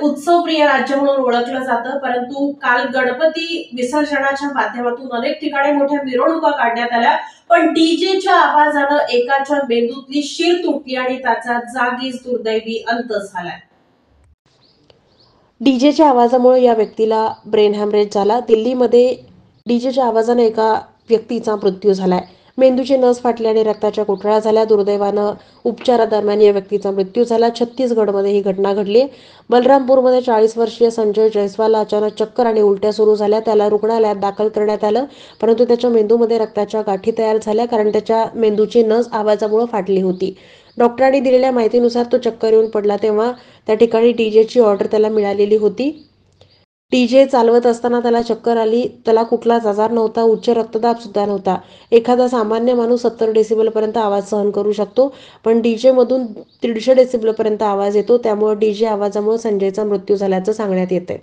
उत्सवप्रिय राज्य म्हणून ओळखलं जातं, परंतु काल गणपती विसर्जनाच्या माध्यमातून अनेक ठिकाणी मोठ्या मिरवणुका काढण्यात आल्या, पण डीजेच्या आवाजानं एकाच्या मेंदूतली शीर तुटली आणि त्याचा जागीच दुर्दैवी अंत झालाय। डीजेच्या आवाजामुळे या व्यक्तीला ब्रेन हॅमरेज झाला। दिल्लीमध्ये डीजेच्या आवाजाने एका व्यक्तीचा मृत्यू झालाय। मेंदूचे नस फाटले आणि रक्ताच्या गुठळ्या झाल्या। दुर्दैवानं उपचारादरम्यान या व्यक्तीचा मृत्यू झाला। छत्तीसगडमध्ये ही घटना घडली। बलरामपूरमध्ये 40 वर्षीय संजय जयस्वालला अचानक चक्कर आणि उलट्या सुरू झाल्या। त्याला रुग्णालयात दाखल करण्यात आलं, परंतु त्याच्या मेंदूमध्ये रक्ताच्या गाठी तयार झाल्या, कारण त्याच्या मेंदूची नस आवाजामुळे फाटली होती। डॉक्टरांनी दिलेल्या माहितीनुसार तो चक्कर येऊन पडला तेव्हा त्या ठिकाणी डीजेची ऑर्डर त्याला मिळालेली होती। डीजे चालवत असताना त्याला चक्कर आली। त्याला कुठलाच आजार नव्हता, उच्च रक्तदाब सुद्धा नव्हता। एखादा सामान्य माणूस 70 डेसिबलपर्यंत आवाज सहन करू शकतो, पण डीजे मधून 150 डेसिबलपर्यंत आवाज येतो। त्यामुळे डीजे आवाजामुळे संजयचा मृत्यू झाल्याचं सांगण्यात येतंय।